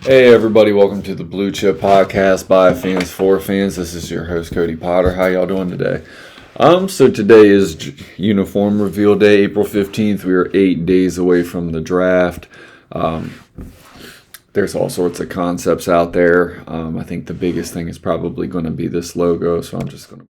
Hey everybody, welcome to the Blue Chip Podcast by fans for fans. This is your host Cody Potter. How y'all doing today? So today is uniform reveal day, April 15th. We are 8 days away from the draft. There's all sorts of concepts out there. I think the biggest thing is probably going to be this logo, so I'm just going to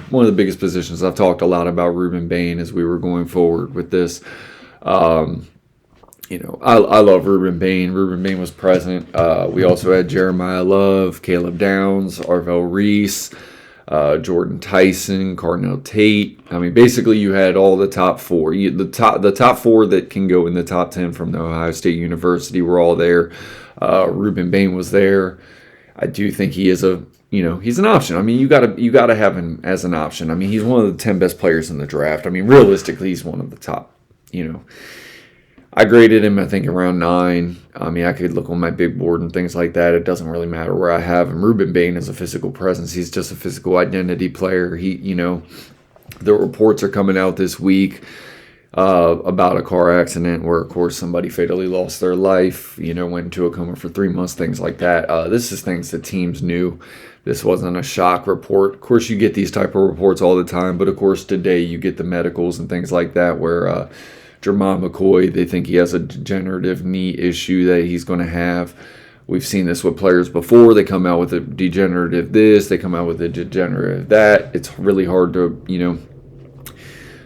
one of the biggest positions. I've talked a lot about Ruben Bain as we were going forward with this. Um, I love Ruben Bain. Ruben Bain was present. We also had Jeremiah Love, Caleb Downs, Arvell Reese, Jordan Tyson, Cardinal Tate. I mean, basically, you had all the top four. The top four that can go in the top 10 from the Ohio State University were all there. Ruben Bain was there. I do think he is he's an option. I mean, you gotta have him as an option. I mean, he's one of the 10 best players in the draft. I mean, realistically, he's one of the top. I graded him, I think, around 9. I mean, I could look on my big board and things like that. It doesn't really matter where I have him. Ruben Bain is a physical presence. He's just a physical identity player. The reports are coming out this week about a car accident where, of course, somebody fatally lost their life, went into a coma for 3 months, things like that. This is things that teams knew. This wasn't a shock report. Of course, you get these type of reports all the time, but of course, today you get the medicals and things like that where Jermon McCoy, they think he has a degenerative knee issue that he's going to have. We've seen this with players before. They come out with a degenerative this, they come out with a degenerative that. It's really hard to,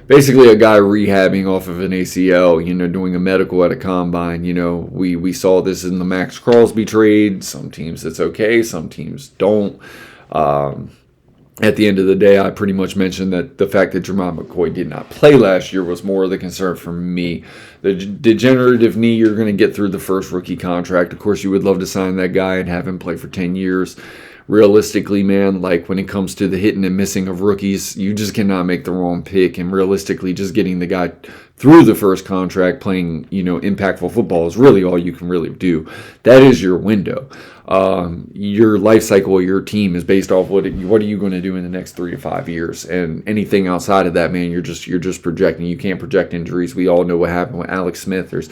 basically a guy rehabbing off of an ACL, doing a medical at a combine. We saw this in the Max Crosby trade. Some teams it's okay, some teams don't. At the end of the day, I pretty much mentioned that the fact that Jermon McCoy did not play last year was more of the concern for me. The degenerative knee, you're going to get through the first rookie contract. Of course, you would love to sign that guy and have him play for 10 years. Realistically, man, like when it comes to the hitting and missing of rookies, you just cannot make the wrong pick. And realistically, just getting the guy through the first contract playing, impactful football is really all you can really do. That is your window. Your life cycle of your team is based off what are you going to do in the next 3 to 5 years, and anything outside of that, man, you're just projecting. You can't project injuries. We all know what happened with Alex Smith. There's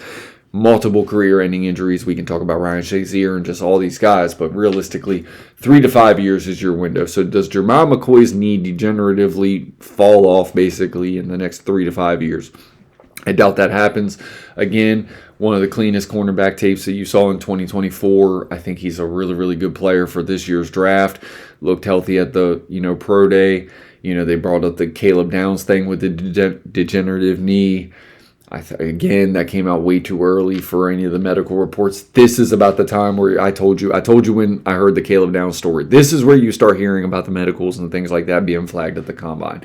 multiple career-ending injuries. We can talk about Ryan Shazier and just all these guys, but realistically, 3 to 5 years is your window. So does Jermon McCoy's knee degeneratively fall off basically in the next 3 to 5 years? I doubt that happens. Again, one of the cleanest cornerback tapes that you saw in 2024. I think he's a really, really good player for this year's draft. Looked healthy at the, pro day. They brought up the Caleb Downs thing with the degenerative knee. Again, that came out way too early for any of the medical reports. This is about the time where I told you when I heard the Caleb Downs story. This is where you start hearing about the medicals and things like that being flagged at the combine.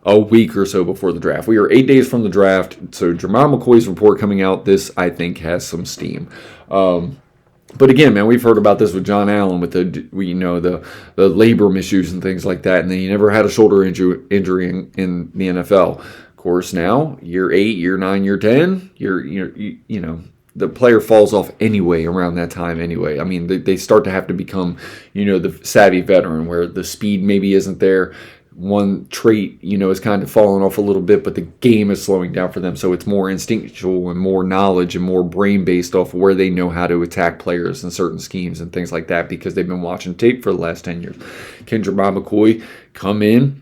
A week or so before the draft. We are 8 days from the draft, so Jermon McCoy's report coming out, this, I think, has some steam. But again, man, we've heard about this with John Allen with the labrum issues and things like that, and then he never had a shoulder injury in the NFL. Of course, now year 8, year 9, year 10, the player falls off anyway around that time anyway. I mean, they start to have to become, the savvy veteran where the speed maybe isn't there. One trait, is kind of falling off a little bit, but the game is slowing down for them. So it's more instinctual and more knowledge and more brain-based off of where they know how to attack players and certain schemes and things like that because they've been watching tape for the last 10 years. Can Jermon McCoy come in,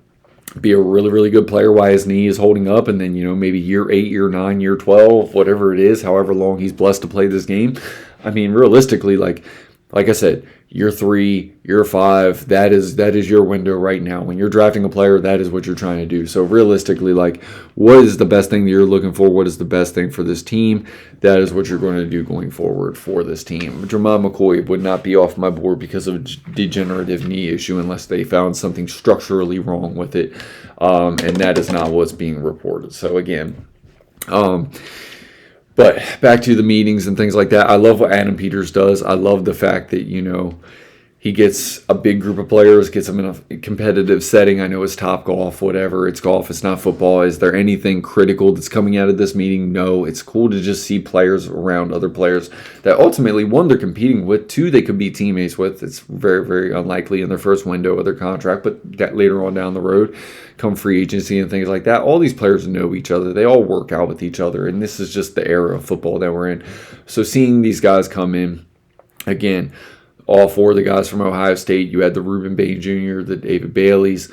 be a really, really good player while his knee is holding up, and then, maybe year 8, year 9, year 12, whatever it is, however long he's blessed to play this game? I mean, realistically, like I said, year 3, year 5, that is your window right now. When you're drafting a player, that is what you're trying to do. So realistically, what is the best thing that you're looking for? What is the best thing for this team? That is what you're going to do going forward for this team. Jermon McCoy would not be off my board because of a degenerative knee issue unless they found something structurally wrong with it. And that is not what's being reported. So again, but back to the meetings and things like that. I love what Adam Peters does. I love the fact that, he gets a big group of players, gets them in a competitive setting. I know it's Topgolf, whatever. It's golf. It's not football. Is there anything critical that's coming out of this meeting? No. It's cool to just see players around other players that ultimately, one, they're competing with. 2, they could be teammates with. It's very, very unlikely in their first window of their contract, but that later on down the road, come free agency and things like that, all these players know each other. They all work out with each other, and this is just the era of football that we're in. So seeing these guys come in, again, all 4 of the guys from Ohio State. You had the Ruben Bain Jr., the David Baileys,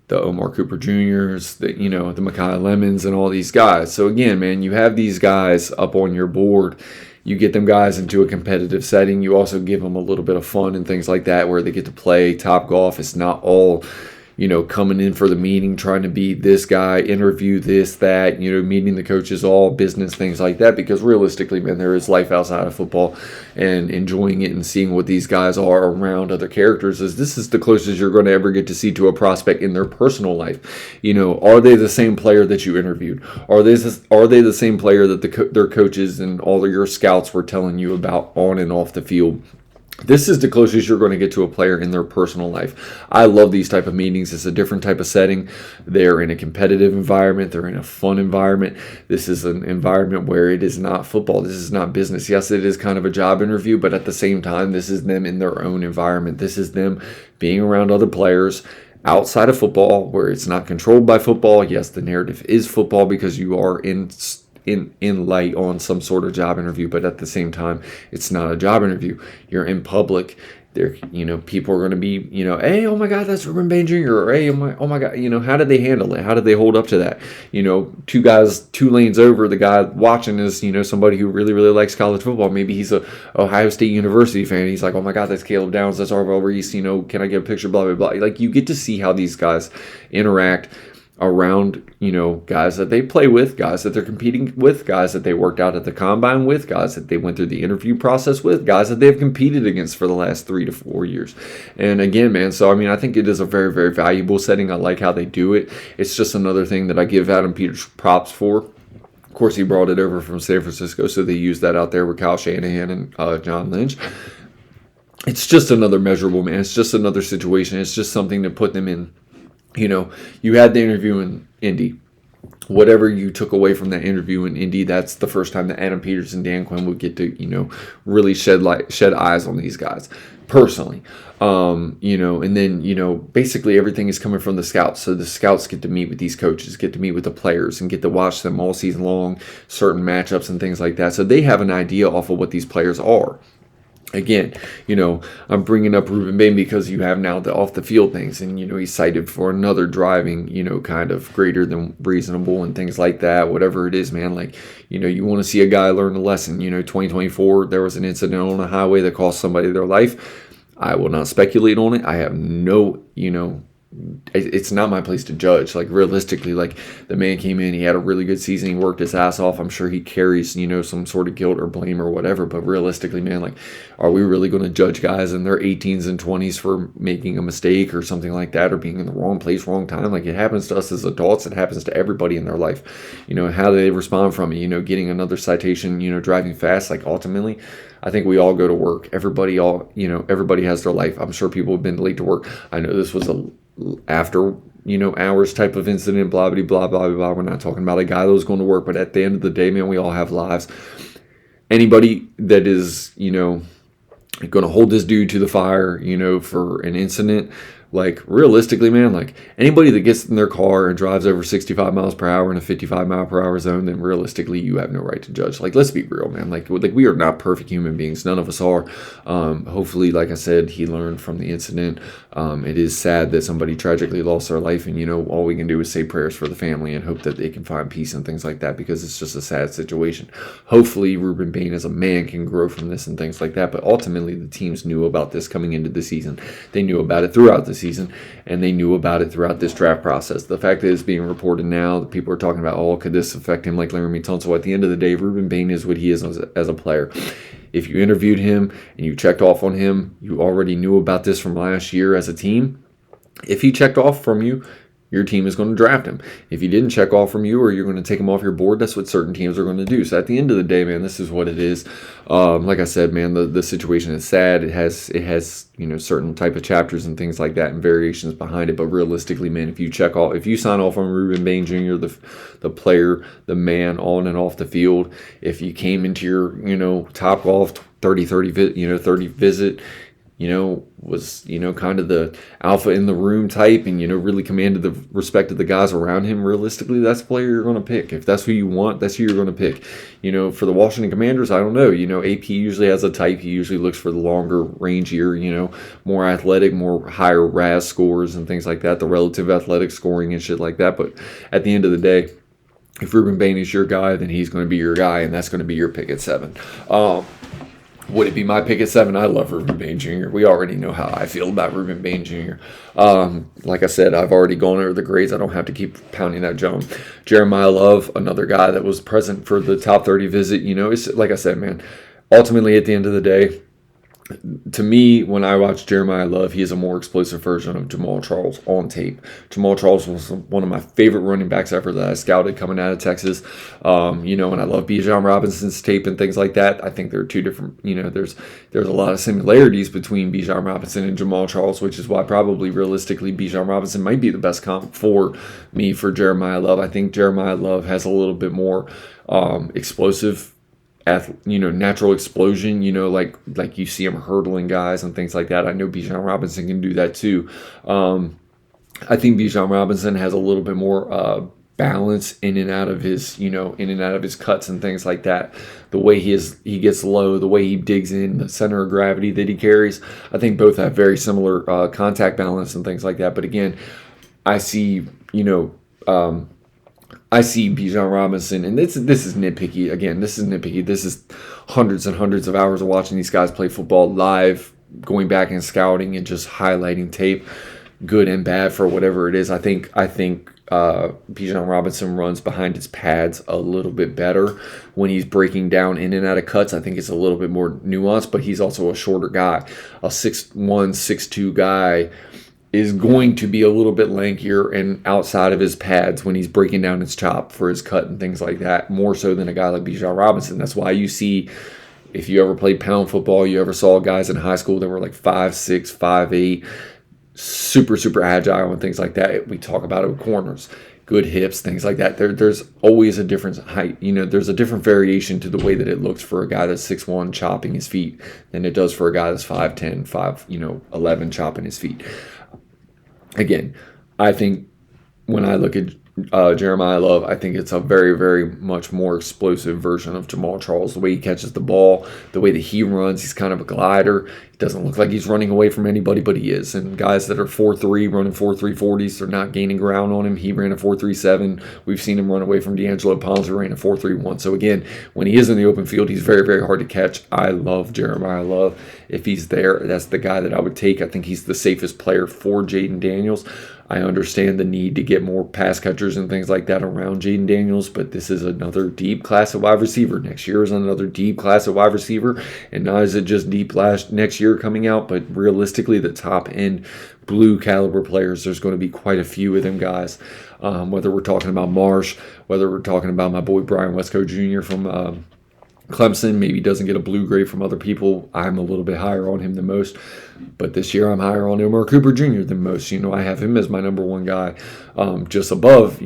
the Omar Cooper Jr.'s, the Mekhi Lemons, and all these guys. So again, man, you have these guys up on your board. You get them guys into a competitive setting. You also give them a little bit of fun and things like that where they get to play Topgolf. It's not all coming in for the meeting, trying to be this guy, interview this, that, meeting the coaches, all business, things like that. Because realistically, man, there is life outside of football, and enjoying it and seeing what these guys are around other characters this is the closest you're going to ever get to see to a prospect in their personal life. Are they the same player that you interviewed? Are they the same player that their coaches and all of your scouts were telling you about on and off the field? This is the closest you're going to get to a player in their personal life. I love these type of meetings. It's a different type of setting. They're in a competitive environment. They're in a fun environment. This is an environment where it is not football. This is not business. Yes, it is kind of a job interview, but at the same time, this is them in their own environment. This is them being around other players outside of football where it's not controlled by football. Yes, the narrative is football because you are in light on some sort of job interview, but at the same time, it's not a job interview. You're in public. There, people are going to be, hey, oh my God, that's Ruben Bain Jr. Or hey, oh my God, how did they handle it? How did they hold up to that? 2 guys, 2 lanes over, the guy watching is, somebody who really, really likes college football. Maybe he's a Ohio State University fan. He's like, oh my God, that's Caleb Downs. That's Arvell Reese. Can I get a picture? Blah, blah, blah. Like, you get to see how these guys interact around, guys that they play with, guys that they're competing with, guys that they worked out at the combine with, guys that they went through the interview process with, guys that they've competed against for the last 3 to 4 years. And again, man, so I think it is a very, very valuable setting. I like how they do it. It's just another thing that I give Adam Peters props for. Of course, he brought it over from San Francisco, so they used that out there with Kyle Shanahan and John Lynch. It's just another measurable, man. It's just another situation. It's just something to put them in. You had the interview in Indy. Whatever you took away from that interview in Indy, that's the first time that Adam Peters and Dan Quinn would get to, really shed eyes on these guys personally. And then, basically everything is coming from the scouts. So the scouts get to meet with these coaches, get to meet with the players, and get to watch them all season long, certain matchups and things like that. So they have an idea off of what these players are. Again, I'm bringing up Ruben Bain because you have now the off the field things, and he's cited for another driving, kind of greater than reasonable and things like that. Whatever it is, man. Like, you want to see a guy learn a lesson. 2024, there was an incident on a highway that cost somebody their life. I will not speculate on it. I have no, it's not my place to judge. Like, realistically, like, the man came in, he had a really good season, he worked his ass off. I'm sure he carries some sort of guilt or blame or whatever, but realistically, man, like, are we really going to judge guys in their 18s and 20s for making a mistake or something like that, or being in the wrong place, wrong time? Like, it happens to us as adults. It happens to everybody in their life. How do they respond from it? Getting another citation, driving fast. Like, ultimately, I think we all go to work. Everybody has their life. I'm sure people have been late to work. I know this was a after hours type of incident, blah blah blah blah blah. We're not talking about a guy that was going to work, but at the end of the day, man, we all have lives. Anybody that is going to hold this dude to the fire, for an incident, like, realistically, man, like, anybody that gets in their car and drives over 65 miles per hour in a 55 mile per hour zone, then realistically, you have no right to judge. Like, let's be real, man. Like we are not perfect human beings. None of us are. Hopefully, like I said, he learned from the incident. It is sad that somebody tragically lost their life, and all we can do is say prayers for the family and hope that they can find peace and things like that, because it's just a sad situation. Hopefully, Ruben Bain as a man can grow from this and things like that. But ultimately, the teams knew about this coming into the season. They knew about it throughout the season, and they knew about it throughout this draft process. The fact that it's being reported now, that people are talking about, oh, could this affect him like Laramie Tunsil? At the end of the day, Ruben Bain is what he is as a player. If you interviewed him and you checked off on him, you already knew about this from last year as a team. If he checked off from you, your team is going to draft him. If he didn't check off from you, or you're going to take him off your board, that's what certain teams are going to do. So at the end of the day, man, this is what it is. Like I said, man, the situation is sad. It has certain type of chapters and things like that and variations behind it. But realistically, man, if you sign off on Ruben Bain Jr., the player, the man on and off the field, if you came into your Top Golf 30 visit, was, kind of the alpha in the room type, and, really commanded the respect of the guys around him, realistically, that's the player you're going to pick. If that's who you want, that's who you're going to pick. For the Washington Commanders, I don't know. AP usually has a type. He usually looks for the longer, rangier, more athletic, more higher RAS scores and things like that, the relative athletic scoring and shit like that. But at the end of the day, if Ruben Bain is your guy, then he's going to be your guy, and that's going to be your pick at 7. Would it be my pick at 7? I love Ruben Bain Jr. We already know how I feel about Ruben Bain Jr. Like I said, I've already gone over the grades. I don't have to keep pounding that drum. Jeremiah Love, another guy that was present for the top 30 visit. It's like I said, man, ultimately at the end of the day, to me, when I watch Jeremiah Love, he is a more explosive version of Jamal Charles on tape. Jamal Charles was one of my favorite running backs ever that I scouted coming out of Texas. And I love Bijan Robinson's tape and things like that. I think they're two different, there's a lot of similarities between Bijan Robinson and Jamal Charles, which is why probably realistically Bijan Robinson might be the best comp for me for Jeremiah Love. I think Jeremiah Love has a little bit more explosive, natural explosion, like you see him hurdling guys and things like that. I know Bijan Robinson can do that too. I think Bijan Robinson has a little bit more balance in and out of his cuts and things like that. The way he gets low, the way he digs in, the center of gravity that he carries. I think both have very similar contact balance and things like that. But again, I see Bijan Robinson, and this is nitpicky. Again, this is nitpicky. This is hundreds and hundreds of hours of watching these guys play football live, going back and scouting and just highlighting tape, good and bad for whatever it is. I think Bijan Robinson runs behind his pads a little bit better when he's breaking down in and out of cuts. I think it's a little bit more nuanced, but he's also a shorter guy. A 6'1", 6'2" guy is going to be a little bit lankier and outside of his pads when he's breaking down his chop for his cut and things like that, more so than a guy like Bijan Robinson. That's why you see, if you ever played pound football, you ever saw guys in high school that were like 5'6", 5'8", super, super agile and things like that. We talk about it with corners, good hips, things like that. There's always a different height. There's a different variation to the way that it looks for a guy that's 6'1", chopping his feet than it does for a guy that's 5'10", 5'11", chopping his feet. Again, I think when I look at Jeremiah Love. I think it's a very, very much more explosive version of Jamal Charles. The way he catches the ball, the way that he runs, he's kind of a glider. It doesn't look like he's running away from anybody, but he is. And guys that are 4.3 running 4.3 40s, they're not gaining ground on him. He ran a 4.37. We've seen him run away from D'Angelo Palms, who ran a 4.31. So again, when he is in the open field, he's very, very hard to catch. I love Jeremiah Love. If he's there, that's the guy that I would take. I think he's the safest player for Jaden Daniels. I understand the need to get more pass catchers and things like that around Jaden Daniels, but this is another deep class of wide receiver. Next year is another deep class of wide receiver, and not is it just deep next year coming out, but realistically the top end blue caliber players, there's going to be quite a few of them guys. Whether we're talking about Marsh, whether we're talking about my boy Brian Westco Jr. from Clemson, maybe doesn't get a blue grade from other people. I'm a little bit higher on him than most. But this year I'm higher on Omar Cooper Jr. than most. I have him as my number one guy. Just above,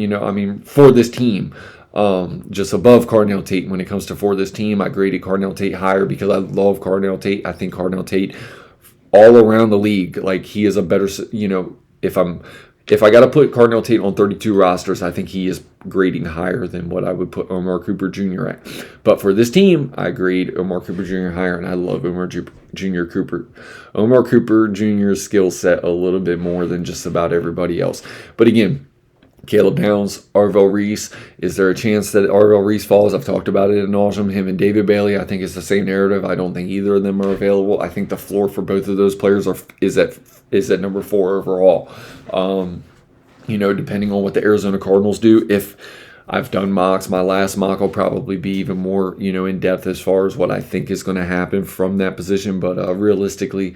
for this team. Just above Cardinal Tate. When it comes to for this team, I graded Cardinal Tate higher because I love Cardinal Tate. I think Cardinal Tate all around the league, like he is a better, if I got to put Cardinal Tate on 32 rosters, I think he is grading higher than what I would put Omar Cooper Jr. at. But for this team, I grade Omar Cooper Jr. higher, and I love Omar Cooper Jr.'s skill set a little bit more than just about everybody else. But again, Caleb Downs, Arvell Reese. Is there a chance that Arvell Reese falls? I've talked about it ad nauseum. Him and David Bailey, I think it's the same narrative. I don't think either of them are available. I think the floor for both of those players is at number 4 overall. Depending on what the Arizona Cardinals do. If I've done mocks, my last mock will probably be even more, in depth as far as what I think is going to happen from that position. But realistically,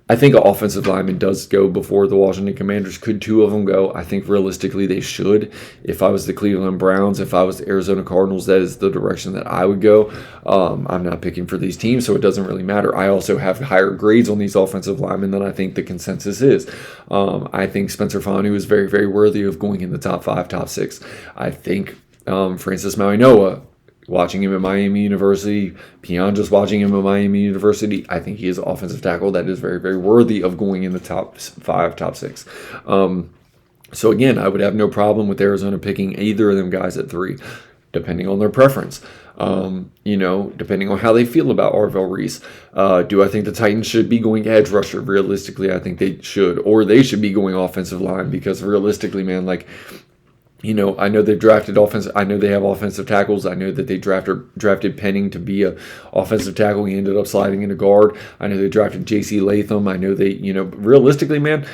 I think an offensive lineman does go before the Washington Commanders. Could 2 of them go? I think realistically they should. If I was the Cleveland Browns, if I was the Arizona Cardinals, that is the direction that I would go. I'm not picking for these teams, so it doesn't really matter. I also have higher grades on these offensive linemen than I think the consensus is. I think Spencer Fanu is very, very worthy of going in the top 5, top 6. I think Francis Mauigoa, watching him at Miami University, beyond just watching him at Miami University, I think he is an offensive tackle that is very, very worthy of going in the top 5, top 6. So again, I would have no problem with Arizona picking either of them guys at 3, depending on their preference. Depending on how they feel about Arvell Reese. Do I think the Titans should be going edge rusher? Realistically, I think they should. Or they should be going offensive line, because realistically, man, I know they've drafted I know they have offensive tackles. I know that they drafted Penning to be a offensive tackle. He ended up sliding into guard. I know they drafted J.C. Latham. I know they, realistically, man,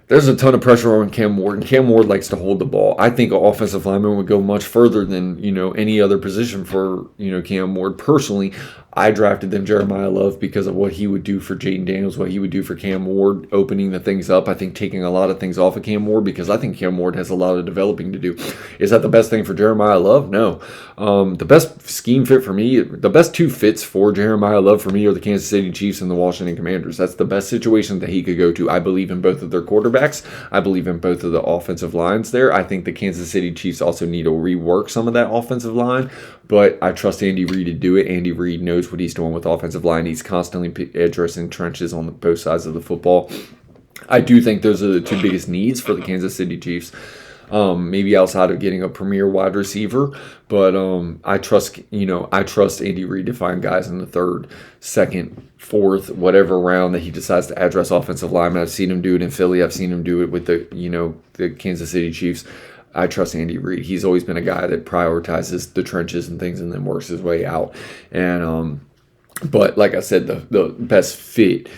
there's a ton of pressure on Cam Ward, and Cam Ward likes to hold the ball. I think an offensive lineman would go much further than, any other position for, Cam Ward. Personally, I drafted them Jeremiah Love because of what he would do for Jaden Daniels, what he would do for Cam Ward, opening the things up. I think taking a lot of things off of Cam Ward, because I think Cam Ward has a lot of developing to do. Is that the best thing for Jeremiah Love? No. The best scheme fit for me, the best 2 fits for Jeremiah Love for me are the Kansas City Chiefs and the Washington Commanders. That's the best situation that he could go to. I believe in both of their quarterbacks. I believe in both of the offensive lines there. I think the Kansas City Chiefs also need to rework some of that offensive line, but I trust Andy Reid to do it. Andy Reid knows what he's doing with offensive line. He's constantly addressing trenches on both sides of the football. I do think those are the 2 biggest needs for the Kansas City Chiefs. Maybe outside of getting a premier wide receiver, but I trust Andy Reid to find guys in the 3rd, 2nd, 4th, whatever round that he decides to address offensive linemen. I've seen him do it in Philly. I've seen him do it with the Kansas City Chiefs. I trust Andy Reid. He's always been a guy that prioritizes the trenches and things and then works his way out. And but like I said, the best fit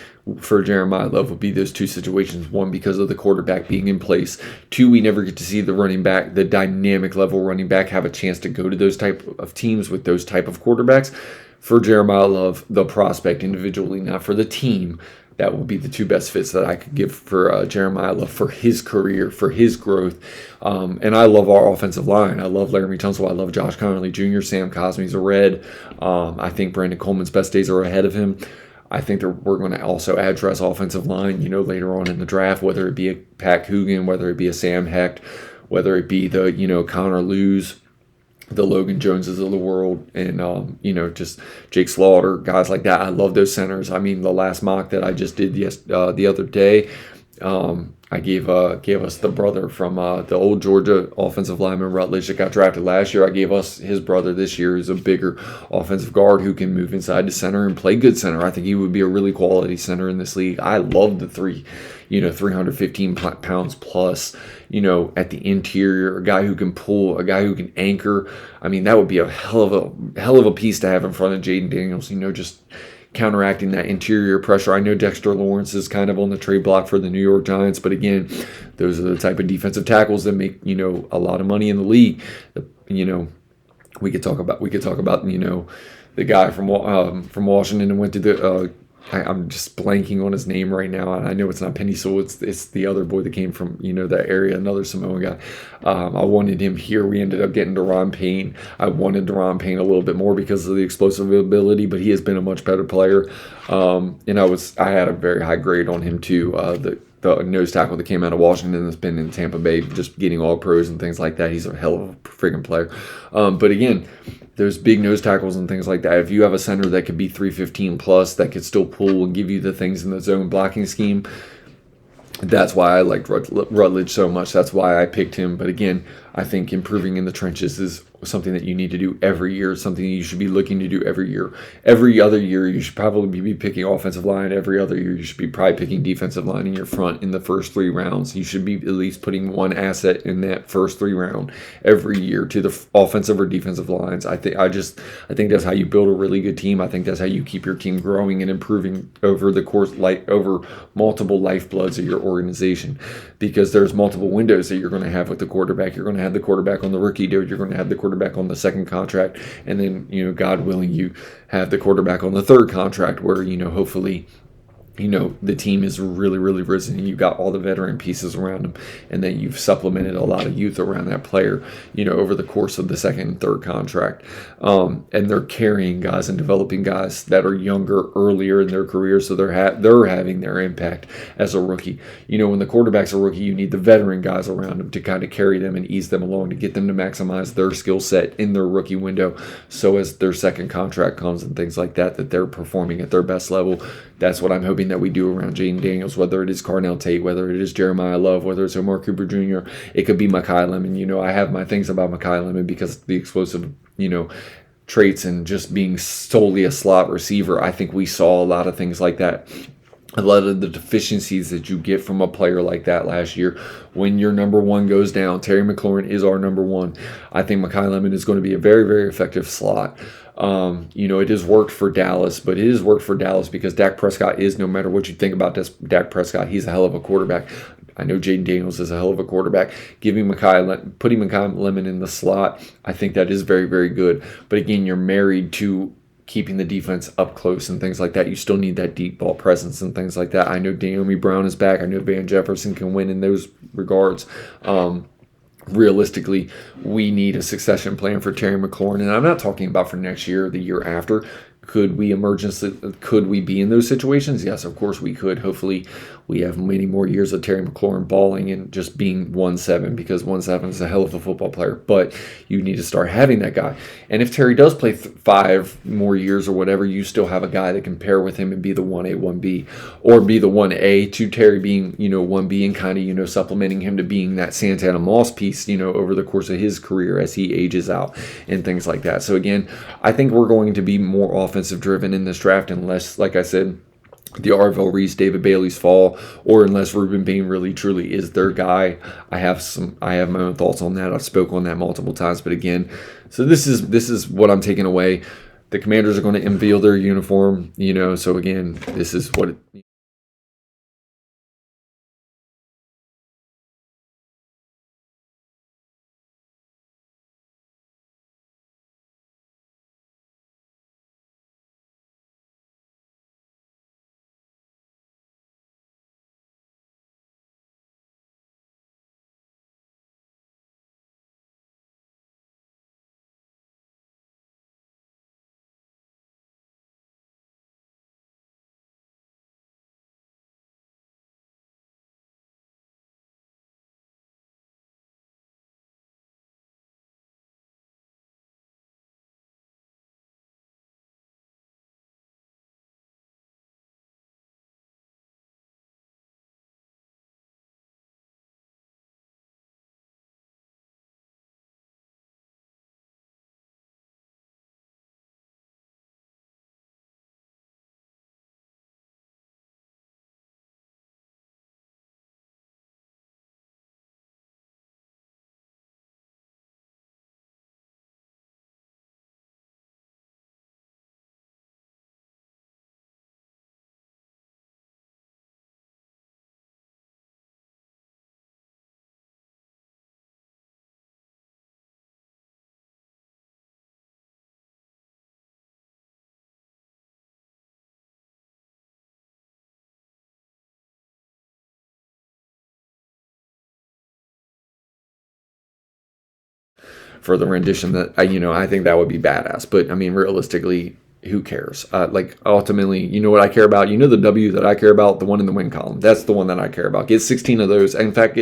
for Jeremiah Love would be those 2 situations. 1, because of the quarterback being in place. 2, we never get to see the running back, the dynamic level running back, have a chance to go to those type of teams with those type of quarterbacks. For Jeremiah Love, the prospect individually, not for the team, that would be the 2 best fits that I could give for Jeremiah Love for his career, for his growth. And I love our offensive line. I love Laramie Tunsil. I love Josh Connerly Jr. Sam Cosme's a Red. I think Brandon Coleman's best days are ahead of him. I think we're going to also address offensive line, later on in the draft, whether it be a Pat Coogan, whether it be a Sam Hecht, whether it be the, Connor Lewis, the Logan Joneses of the world, and, just Jake Slaughter, guys like that. I love those centers. I mean, the last mock that I just did the other day, I gave us the brother from the old Georgia offensive lineman Rutledge that got drafted last year. I gave us his brother this year, who's a bigger offensive guard who can move inside the center and play good center. I think he would be a really quality center in this league. I love the 315 pounds plus, at the interior, a guy who can pull, a guy who can anchor. I mean, that would be a hell of a piece to have in front of Jaden Daniels. Just counteracting that interior pressure. I know Dexter Lawrence is kind of on the trade block for the New York Giants, but again, those are the type of defensive tackles that make a lot of money in the league. We could talk about the guy from Washington and went to the. I'm just blanking on his name right now, and I know it's not Penny Sewell. It's the other boy that came from that area, another Samoan guy. I wanted him here. We ended up getting Deron Payne. I wanted Deron Payne a little bit more because of the explosive ability, but he has been a much better player. And I had a very high grade on him too. The nose tackle that came out of Washington that's been in Tampa Bay, just getting all pros and things like that. He's a hell of a freaking player. But again, there's big nose tackles and things like that. If you have a center that could be 315 plus, that could still pull and give you the things in the zone blocking scheme, that's why I liked Rutledge so much. That's why I picked him. But again, I think improving in the trenches is something that you need to do every year, something you should be looking to do every year. Every other year, you should probably be picking offensive line. Every other year, you should be probably picking defensive line in your front in the first 3 rounds. You should be at least putting one asset in that first 3 round every year to the offensive or defensive lines. I think that's how you build a really good team. I think that's how you keep your team growing and improving over the course, over multiple lifebloods of your organization, because there's multiple windows that you're going to have with the quarterback. You're going to have the quarterback on the rookie deal. You're going to have the quarterback on the second contract, and then God willing, you have the quarterback on the third contract, where hopefully the team is really, really risen, and you got all the veteran pieces around them, and then you've supplemented a lot of youth around that player, over the course of the second and third contract. And they're carrying guys and developing guys that are younger earlier in their career, so they're having their impact as a rookie. When the quarterback's a rookie, you need the veteran guys around them to kind of carry them and ease them along to get them to maximize their skill set in their rookie window. So as their second contract comes and things like that, that they're performing at their best level. That's what I'm hoping that we do around Jaden Daniels, whether it is Carnell Tate, whether it is Jeremiah Love, whether it's Omar Cooper Jr., it could be Mekhi Lemon. I have my things about Mekhi Lemon because the explosive, traits and just being solely a slot receiver. I think we saw a lot of things like that. A lot of the deficiencies that you get from a player like that last year. When your number one goes down, Terry McLaurin is our number one. I think Mekhi Lemon is going to be a very, very effective slot. It has worked for Dallas, but it has worked for Dallas because Dak Prescott is, no matter what you think about this, Dak Prescott, he's a hell of a quarterback. I know Jaden Daniels is a hell of a quarterback. Putting Mekhi Lemon in the slot, I think that is very, very good. But again, you're married to keeping the defense up close and things like that. You still need that deep ball presence and things like that. I know Naomi Brown is back. I know Van Jefferson can win in those regards. Realistically, we need a succession plan for Terry McLaurin, and I'm not talking about for next year or the year after. Could we be in those situations? Yes, of course we could. Hopefully we have many more years of Terry McLaurin balling and just being 1-7, because 1-7 is a hell of a football player. But you need to start having that guy. And if Terry does play 5 more years or whatever, you still have a guy that can pair with him and be the 1A, 1B, or be the 1A to Terry being, 1B, and kind of, supplementing him to being that Santana Moss piece, over the course of his career as he ages out and things like that. So again, I think we're going to be more offensive driven in this draft, unless, like I said, the Arvell Reese, David Bailey's fall, or unless Ruben Bain really truly is their guy. I have my own thoughts on that. I've spoken on that multiple times, but again, so this is what I'm taking away. The Commanders are going to unveil their uniform, so again, this is what it for the rendition that I think that would be badass. But I mean, realistically, who cares? Like ultimately, you know what I care about? You know the W that I care about? The one in the win column. That's the one that I care about. Get 16 of those. In fact,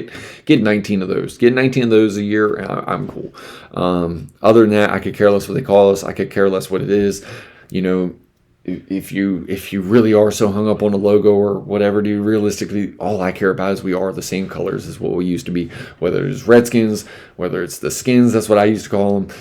get 19 of those. Get 19 of those a year. I'm cool. Other than that, I could care less what they call us. I could care less what it is. You know, if you really are so hung up on a logo or whatever, dude, realistically, all I care about is we are the same colors as what we used to be. Whether it's Redskins, whether it's the Skins, that's what I used to call them.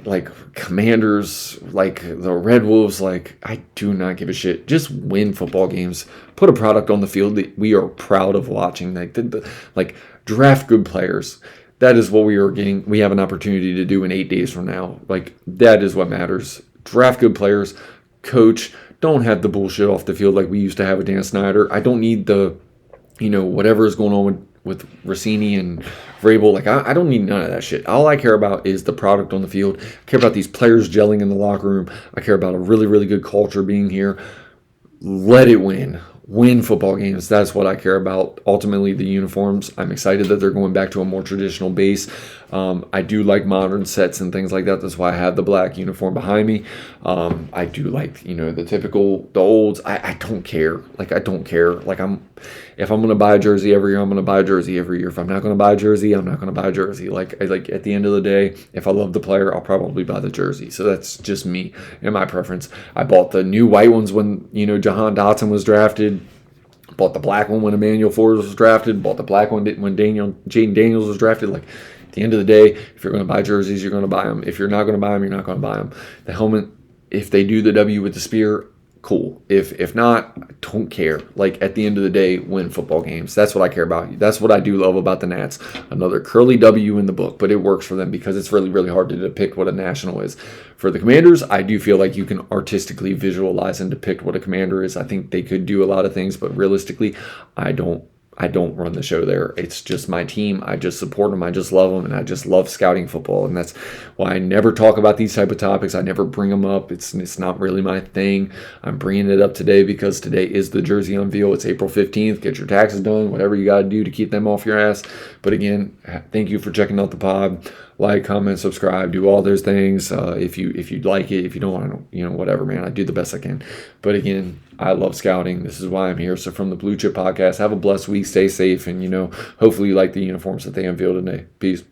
Like Commanders, like the Red Wolves, like I do not give a shit. Just win football games. Put a product on the field that we are proud of watching. Like draft good players. That is what we are getting. We have an opportunity to do in 8 days from now. Like that is what matters. Draft good players. Coach, don't have the bullshit off the field like we used to have with Dan Snyder. I don't need the, whatever is going on with Rossini and Vrabel. Like, I don't need none of that shit. All I care about is the product on the field. I care about these players gelling in the locker room. I care about a really, really good culture being here. Let it win. Win football games. That's what I care about. Ultimately, the uniforms. I'm excited that they're going back to a more traditional base. I do like modern sets and things like that. That's why I have the black uniform behind me. I do like, the olds. I don't care. Like, I don't care. Like, if I'm going to buy a jersey every year, I'm going to buy a jersey every year. If I'm not going to buy a jersey, I'm not going to buy a jersey. Like at the end of the day, if I love the player, I'll probably buy the jersey. So that's just me and my preference. I bought the new white ones when, Jahan Dotson was drafted. Bought the black one when Emmanuel Forbes was drafted. Bought the black one when Jaden Daniels was drafted. Like, at the end of the day, if you're going to buy jerseys, you're going to buy them. If you're not going to buy them, you're not going to buy them. The helmet, if they do the W with the spear, cool. If not, I don't care. Like, at the end of the day, win football games. That's what I care about. That's what I do love about the Nats. Another curly W in the book, but it works for them because it's really, really hard to depict what a national is. For the Commanders, I do feel like you can artistically visualize and depict what a commander is. I think they could do a lot of things, but realistically, I don't run the show there. It's just my team. I just support them. I just love them, and I just love scouting football. And that's why I never talk about these type of topics. I never bring them up. It's not really my thing. I'm bringing it up today because today is the jersey unveil. It's April 15th. Get your taxes done. Whatever you got to do to keep them off your ass. But again, thank you for checking out the pod. Like, comment, subscribe, do all those things. If you'd like it, if you don't want to, whatever, man. I do the best I can. But again, I love scouting. This is why I'm here. So from the Blue Chip Podcast, have a blessed week. Stay safe, and hopefully you like the uniforms that they unveiled today. Peace.